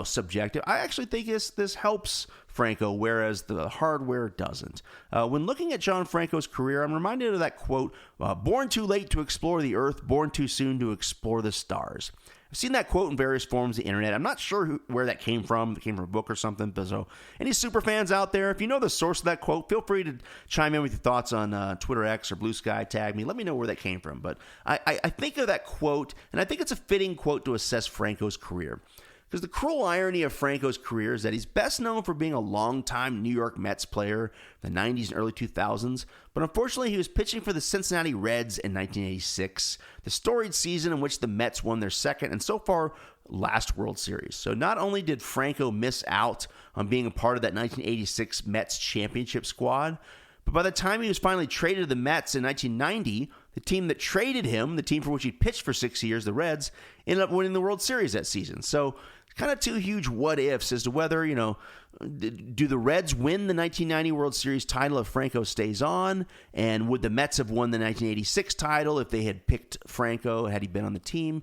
subjective, I actually think this helps Franco, whereas the hardware doesn't. When looking at John Franco's career, I'm reminded of that quote, born too late to explore the earth, born too soon to explore the stars. I've seen that quote in various forms of the internet. I'm not sure where that came from. It came from a book or something. So any super fans out there, if you know the source of that quote, feel free to chime in with your thoughts on Twitter X or Blue Sky. Tag me. Let me know where that came from. But I think of that quote, and I think it's a fitting quote to assess Franco's career. Because the cruel irony of Franco's career is that he's best known for being a longtime New York Mets player in the 90s and early 2000s, but unfortunately he was pitching for the Cincinnati Reds in 1986, the storied season in which the Mets won their second and so far last World Series. So not only did Franco miss out on being a part of that 1986 Mets championship squad, but by the time he was finally traded to the Mets in 1990, the team that traded him, the team for which he pitched for 6 years, the Reds, ended up winning the World Series that season. So kind of 2 huge what-ifs as to whether, do the Reds win the 1990 World Series title if Franco stays on? And would the Mets have won the 1986 title if they had picked Franco, had he been on the team?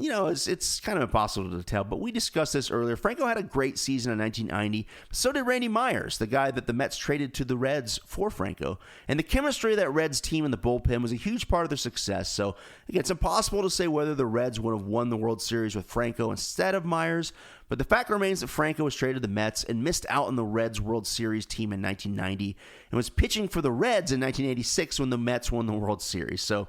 It's kind of impossible to tell, but we discussed this earlier. Franco had a great season in 1990. So did Randy Myers, the guy that the Mets traded to the Reds for Franco. And the chemistry of that Reds team in the bullpen was a huge part of their success. So, again, it's impossible to say whether the Reds would have won the World Series with Franco instead of Myers. But the fact remains that Franco was traded to the Mets and missed out on the Reds World Series team in 1990 and was pitching for the Reds in 1986 when the Mets won the World Series. So,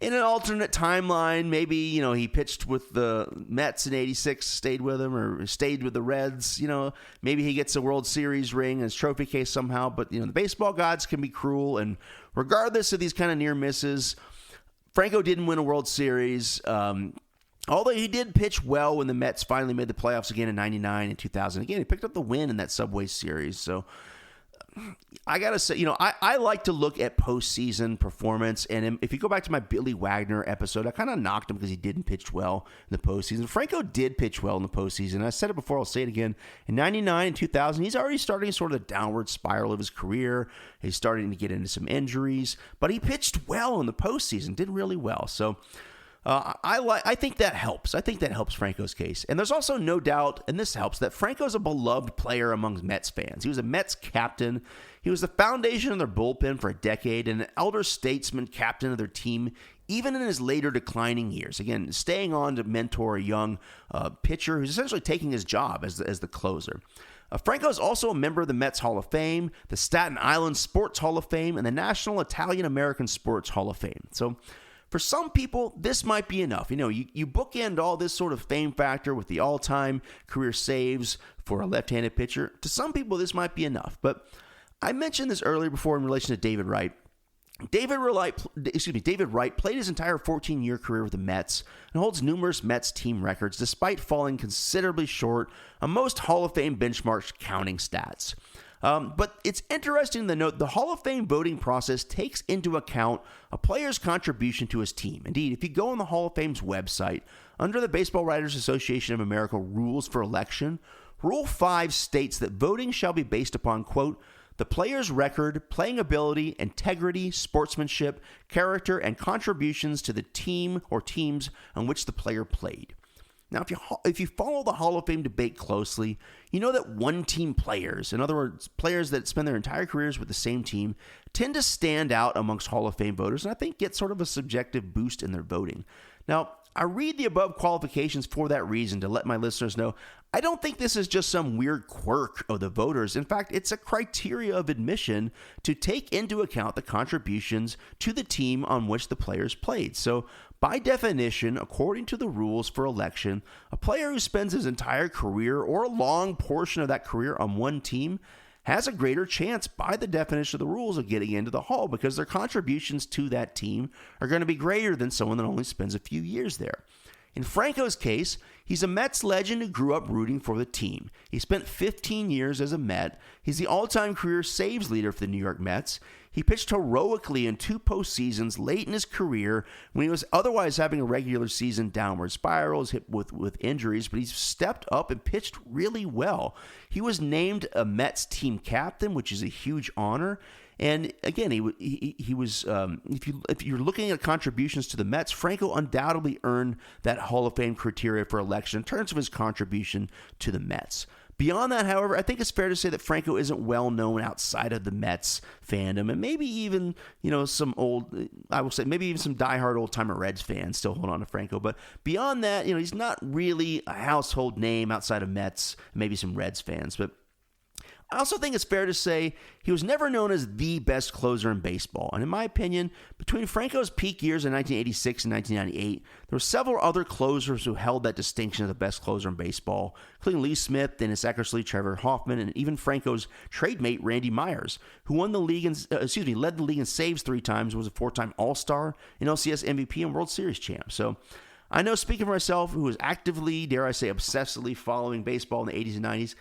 in an alternate timeline, maybe, he pitched with the Mets in 86, stayed with them, or stayed with the Reds. Maybe he gets a World Series ring in his trophy case somehow. But, the baseball gods can be cruel. And regardless of these kind of near misses, Franco didn't win a World Series. Although he did pitch well when the Mets finally made the playoffs again in 99 and 2000. Again, he picked up the win in that Subway Series. So I got to say, I like to look at postseason performance. And if you go back to my Billy Wagner episode, I kind of knocked him because he didn't pitch well in the postseason. Franco did pitch well in the postseason. I said it before, I'll say it again. In 99 and 2000, he's already starting sort of the downward spiral of his career. He's starting to get into some injuries. But he pitched well in the postseason, did really well. So I think that helps. I think that helps Franco's case. And there's also no doubt, and this helps, that Franco's a beloved player among Mets fans. He was a Mets captain. He was the foundation of their bullpen for a decade and an elder statesman captain of their team, even in his later declining years. Again, staying on to mentor a young pitcher who's essentially taking his job as the closer. Franco is also a member of the Mets Hall of Fame, the Staten Island Sports Hall of Fame, and the National Italian-American Sports Hall of Fame. So for some people, this might be enough. You bookend all this sort of fame factor with the all-time career saves for a left-handed pitcher. To some people, this might be enough. But I mentioned this earlier before in relation to David Wright. David Wright played his entire 14-year career with the Mets and holds numerous Mets team records despite falling considerably short on most Hall of Fame benchmarks counting stats. But it's interesting to note the Hall of Fame voting process takes into account a player's contribution to his team. Indeed, if you go on the Hall of Fame's website, under the Baseball Writers Association of America rules for election, Rule 5 states that voting shall be based upon, quote, the player's record, playing ability, integrity, sportsmanship, character, and contributions to the team or teams on which the player played. Now, if you follow the Hall of Fame debate closely, you know that one-team players, in other words, players that spend their entire careers with the same team, tend to stand out amongst Hall of Fame voters, and I think get sort of a subjective boost in their voting. Now, I read the above qualifications for that reason, to let my listeners know I don't think this is just some weird quirk of the voters. In fact, it's a criteria of admission to take into account the contributions to the team on which the players played. So, by definition, according to the rules for election, a player who spends his entire career or a long portion of that career on one team has a greater chance, by the definition of the rules, of getting into the Hall because their contributions to that team are going to be greater than someone that only spends a few years there. In Franco's case, he's a Mets legend who grew up rooting for the team. He spent 15 years as a Met. He's the all-time career saves leader for the New York Mets. He pitched heroically in 2 postseasons late in his career when he was otherwise having a regular season downward spiral, was hit with injuries, but he's stepped up and pitched really well. He was named a Mets team captain, which is a huge honor. And again, he was. If you're looking at contributions to the Mets, Franco undoubtedly earned that Hall of Fame criteria for election in terms of his contribution to the Mets. Beyond that, however, I think it's fair to say that Franco isn't well known outside of the Mets fandom, and maybe even some maybe even some diehard old timer Reds fans still hold on to Franco. But beyond that, he's not really a household name outside of Mets, maybe some Reds fans, but. I also think it's fair to say he was never known as the best closer in baseball. And in my opinion, between Franco's peak years in 1986 and 1998, there were several other closers who held that distinction of the best closer in baseball, including Lee Smith, Dennis Eckersley, Trevor Hoffman, and even Franco's trade mate Randy Myers, who led the league in saves 3 times, was a 4-time All-Star, an LCS MVP, and World Series champ. So I know, speaking for myself, who was actively, dare I say, obsessively following baseball in the 80s and 90s,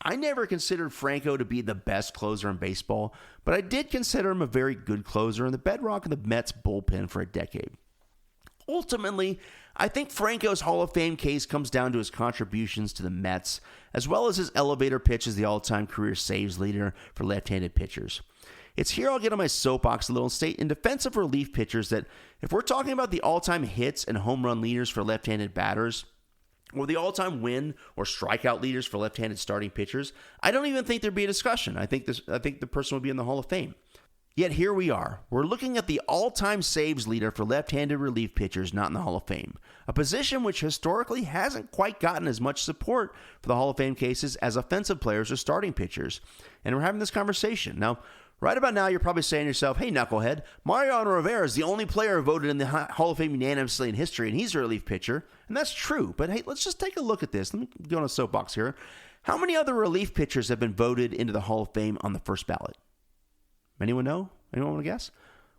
I never considered Franco to be the best closer in baseball, but I did consider him a very good closer and the bedrock of the Mets bullpen for a decade. Ultimately, I think Franco's Hall of Fame case comes down to his contributions to the Mets, as well as his elevator pitch as the all-time career saves leader for left-handed pitchers. It's here I'll get on my soapbox a little and state in defense of relief pitchers that if we're talking about the all-time hits and home run leaders for left-handed batters, or the all-time win or strikeout leaders for left-handed starting pitchers, I don't even think there'd be a discussion. I think the person would be in the Hall of Fame. Yet here we are. We're looking at the all-time saves leader for left-handed relief pitchers not in the Hall of Fame, a position which historically hasn't quite gotten as much support for the Hall of Fame cases as offensive players or starting pitchers. And we're having this conversation. Now, right about now, you're probably saying to yourself, hey, knucklehead, Mariano Rivera is the only player voted in the Hall of Fame unanimously in history, and he's a relief pitcher. And that's true. But hey, let's just take a look at this. Let me go on a soapbox here. How many other relief pitchers have been voted into the Hall of Fame on the first ballot? Anyone know? Anyone want to guess?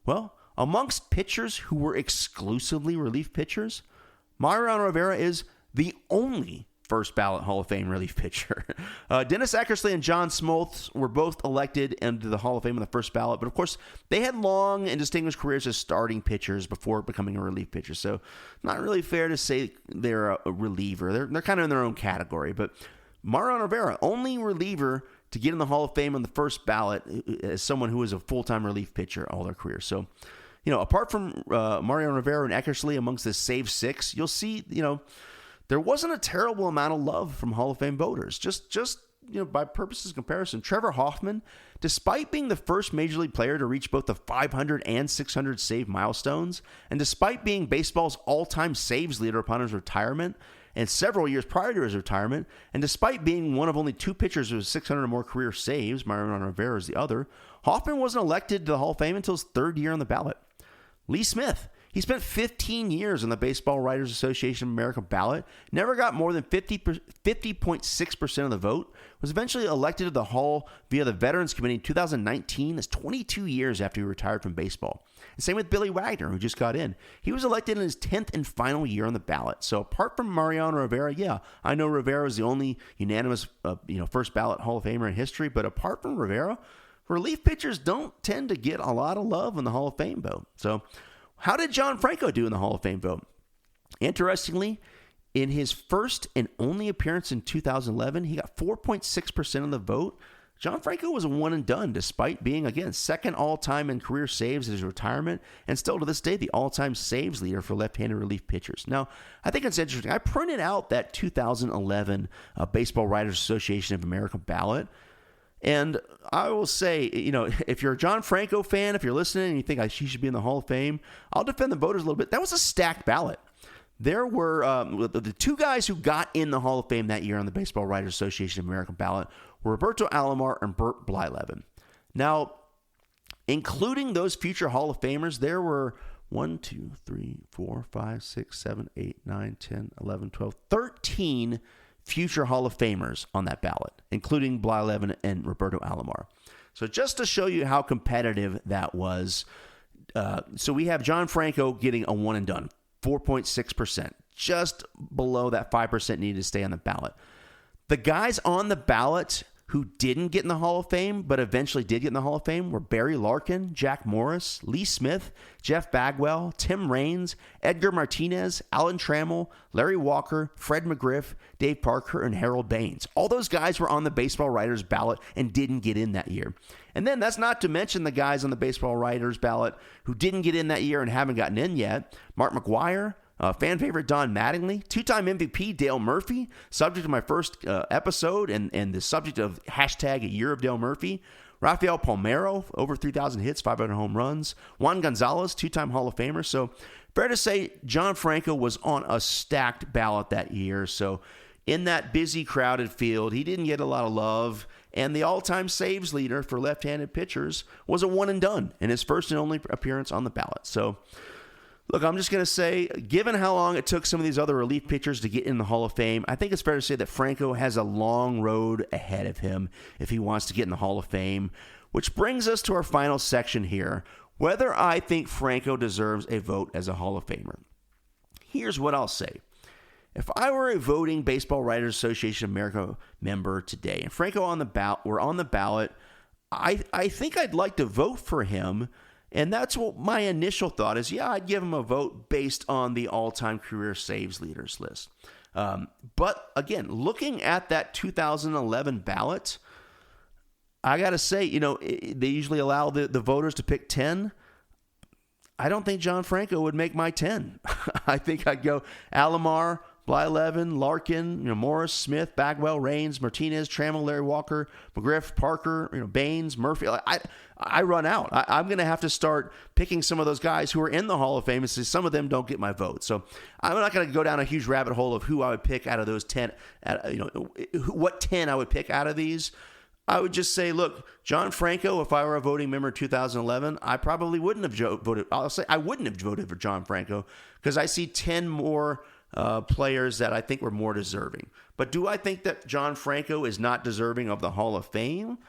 Well, amongst pitchers who were exclusively relief pitchers, Mariano Rivera is the only first ballot Hall of Fame relief pitcher. Dennis Eckersley and John Smoltz were both elected into the Hall of Fame on the first ballot, but of course, they had long and distinguished careers as starting pitchers before becoming a relief pitcher, so not really fair to say they're a reliever. They're kind of in their own category, but Mariano Rivera, only reliever to get in the Hall of Fame on the first ballot as someone who was a full-time relief pitcher all their career. So, apart from Mariano Rivera and Eckersley amongst the Save Six, you'll see, there wasn't a terrible amount of love from Hall of Fame voters. Just by purposes of comparison, Trevor Hoffman, despite being the first Major League player to reach both the 500 and 600 save milestones, and despite being baseball's all-time saves leader upon his retirement, and several years prior to his retirement, and despite being one of only 2 pitchers with 600 or more career saves, Mariano Rivera is the other, Hoffman wasn't elected to the Hall of Fame until his 3rd year on the ballot. Lee Smith, he spent 15 years on the Baseball Writers Association of America ballot, never got more than 50.6% of the vote, was eventually elected to the Hall via the Veterans Committee in 2019. That's 22 years after he retired from baseball. And same with Billy Wagner, who just got in. He was elected in his 10th and final year on the ballot. So apart from Mariano Rivera, yeah, I know Rivera is the only unanimous first ballot Hall of Famer in history, but apart from Rivera, relief pitchers don't tend to get a lot of love in the Hall of Fame vote. So how did John Franco do in the Hall of Fame vote? Interestingly, in his first and only appearance in 2011, he got 4.6% of the vote. John Franco was a one and done despite being, again, second all-time in career saves at his retirement and still to this day the all-time saves leader for left-handed relief pitchers. Now, I think it's interesting. I printed out that 2011 Baseball Writers Association of America ballot, and I will say, if you're a John Franco fan, if you're listening and you think he should be in the Hall of Fame, I'll defend the voters a little bit. That was a stacked ballot. There were the two guys who got in the Hall of Fame that year on the Baseball Writers Association of America ballot were Roberto Alomar and Burt Blyleven. Now, including those future Hall of Famers, there were 1, 2, 3, 4, 5, 6, 7, 8, 9, 10, 11, 12, 13 future Hall of Famers on that ballot, including Blyleven and Roberto Alomar. So just to show you how competitive that was, so we have John Franco getting a one and done, 4.6%, just below that 5% needed to stay on the ballot. The guys on the ballot who didn't get in the Hall of Fame, but eventually did get in the Hall of Fame, were Barry Larkin, Jack Morris, Lee Smith, Jeff Bagwell, Tim Raines, Edgar Martinez, Alan Trammell, Larry Walker, Fred McGriff, Dave Parker, and Harold Baines. All those guys were on the Baseball Writers ballot and didn't get in that year. And then that's not to mention the guys on the Baseball Writers ballot who didn't get in that year and haven't gotten in yet. Mark McGuire, fan favorite Don Mattingly, two-time MVP Dale Murphy, subject of my first episode and the subject of hashtag a year of Dale Murphy. Rafael Palmeiro, over 3,000 hits, 500 home runs. Juan Gonzalez, two-time Hall of Famer. So fair to say John Franco was on a stacked ballot that year. So in that busy, crowded field, he didn't get a lot of love. And the all-time saves leader for left-handed pitchers was a one and done in his first and only appearance on the ballot. So look, I'm just going to say, given how long it took some of these other relief pitchers to get in the Hall of Fame, I think it's fair to say that Franco has a long road ahead of him if he wants to get in the Hall of Fame, which brings us to our final section here, whether I think Franco deserves a vote as a Hall of Famer. Here's what I'll say. If I were a voting Baseball Writers Association of America member today, and Franco were on the ballot, I think I'd like to vote for him. And that's what my initial thought is. Yeah, I'd give him a vote based on the all-time career saves leaders list. But again, looking at that 2011 ballot, I got to say, they usually allow the voters to pick 10. I don't think John Franco would make my 10. I think I'd go Alomar, Blyleven, Larkin, Morris, Smith, Bagwell, Raines, Martinez, Trammell, Larry Walker, McGriff, Parker, Baines, Murphy. I run out. I'm going to have to start picking some of those guys who are in the Hall of Fame and say some of them don't get my vote. So I'm not going to go down a huge rabbit hole of who I would pick out of those 10, what 10 I would pick out of these. I would just say, look, John Franco, if I were a voting member in 2011, I probably wouldn't have voted. I'll say I wouldn't have voted for John Franco because I see 10 more players that I think were more deserving. But do I think that John Franco is not deserving of the Hall of Fame?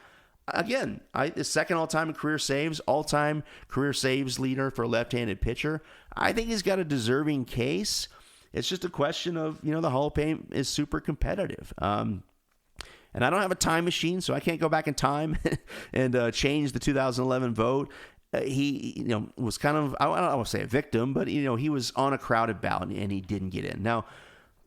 Again, the second all-time in career saves, all-time career saves leader for a left-handed pitcher. I think he's got a deserving case. It's just a question of, the Hall of Fame is super competitive. And I don't have a time machine, so I can't go back in time and change the 2011 vote. He was kind of, I don't want to say a victim, but, he was on a crowded ballot and he didn't get in. Now,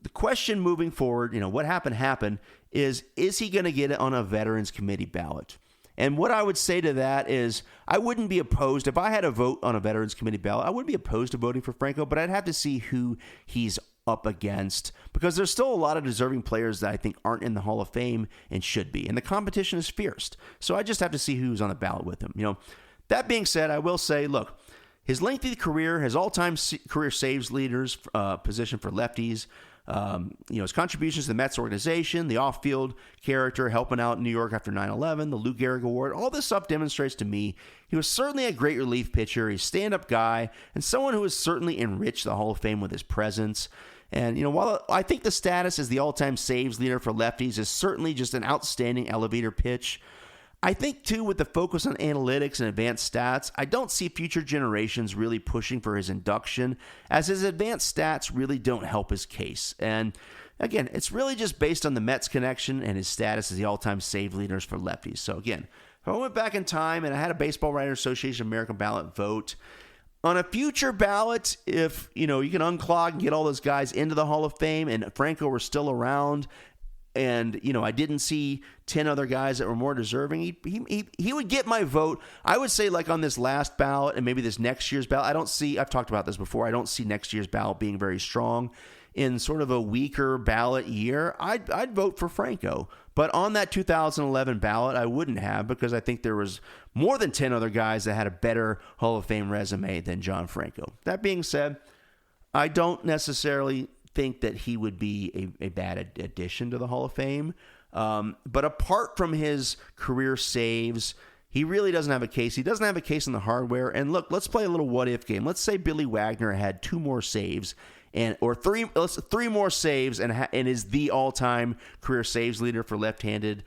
the question moving forward, what happened is he going to get it on a Veterans Committee ballot? And what I would say to that is I wouldn't be opposed. If I had a vote on a Veterans Committee ballot, I wouldn't be opposed to voting for Franco, but I'd have to see who he's up against because there's still a lot of deserving players that I think aren't in the Hall of Fame and should be. And the competition is fierce. So I just have to see who's on the ballot with him. That being said, I will say, look, his lengthy career, his all-time career saves leaders position for lefties, his contributions to the Mets organization, the off-field character helping out in New York after 9/11, the Lou Gehrig Award, all this stuff demonstrates to me he was certainly a great relief pitcher, he's a stand-up guy, and someone who has certainly enriched the Hall of Fame with his presence. And, while I think the status as the all-time saves leader for lefties is certainly just an outstanding elevator pitch, I think, too, with the focus on analytics and advanced stats, I don't see future generations really pushing for his induction, as his advanced stats really don't help his case. And, again, it's really just based on the Mets connection and his status as the all-time save leaders for lefties. So, again, if I went back in time and I had a Baseball Writers Association American ballot vote, on a future ballot, if, you can unclog and get all those guys into the Hall of Fame and Franco were still around, and, I didn't see 10 other guys that were more deserving, he would get my vote. I would say, like, on this last ballot and maybe this next year's ballot, I've talked about this before, I don't see next year's ballot being very strong. In sort of a weaker ballot year, I'd vote for Franco. But on that 2011 ballot, I wouldn't have, because I think there was more than 10 other guys that had a better Hall of Fame resume than John Franco. That being said, I don't necessarily think that he would be a bad addition to the Hall of Fame. But apart from his career saves, he really doesn't have a case. He doesn't have a case in the hardware. And look, let's play a little what-if game. Let's say Billy Wagner had 2 more saves, or three more saves, and is the all-time career saves leader for left-handed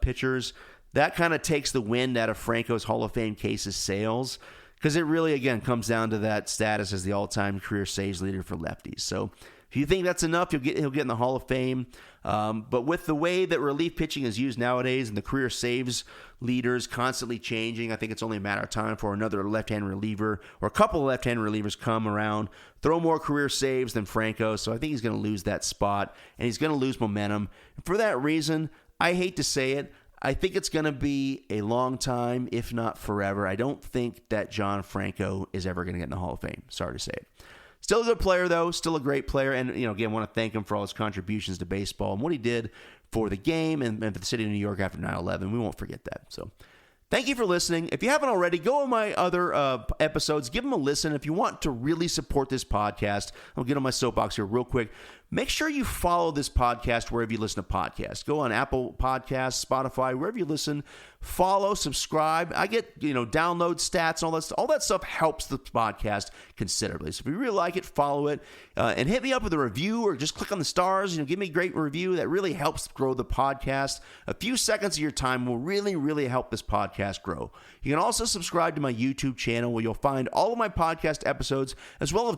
pitchers. That kind of takes the wind out of Franco's Hall of Fame case's sails, because it really, again, comes down to that status as the all-time career saves leader for lefties. So if you think that's enough, he'll get in the Hall of Fame. But with the way that relief pitching is used nowadays and the career saves leaders constantly changing, I think it's only a matter of time for another left-hand reliever or a couple of left-hand relievers come around, throw more career saves than Franco. So I think he's going to lose that spot, and he's going to lose momentum. And for that reason, I hate to say it, I think it's going to be a long time, if not forever. I don't think that John Franco is ever going to get in the Hall of Fame. Sorry to say it. Still a good player, though. Still a great player. And, again, want to thank him for all his contributions to baseball and what he did for the game and for the city of New York after 9/11. We won't forget that. So thank you for listening. If you haven't already, go on my other episodes. Give them a listen. If you want to really support this podcast, I'll get on my soapbox here real quick. Make sure you follow this podcast wherever you listen to podcasts. Go on Apple Podcasts, Spotify, wherever you listen. Follow, subscribe. I get, download stats and all that stuff. All that stuff helps the podcast considerably. So if you really like it, follow it. And hit me up with a review or just click on the stars. Give me a great review. That really helps grow the podcast. A few seconds of your time will really, really help this podcast grow. You can also subscribe to my YouTube channel, where you'll find all of my podcast episodes, as well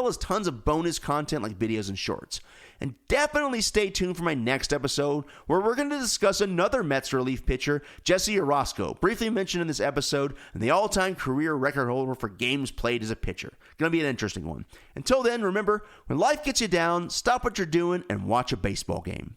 as tons of bonus content like videos and shorts. And definitely stay tuned for my next episode, where we're going to discuss another Mets relief pitcher, Jesse Orosco, briefly mentioned in this episode, and the all-time career record holder for games played as a pitcher. Going to be an interesting one. Until then, remember, when life gets you down, stop what you're doing and watch a baseball game.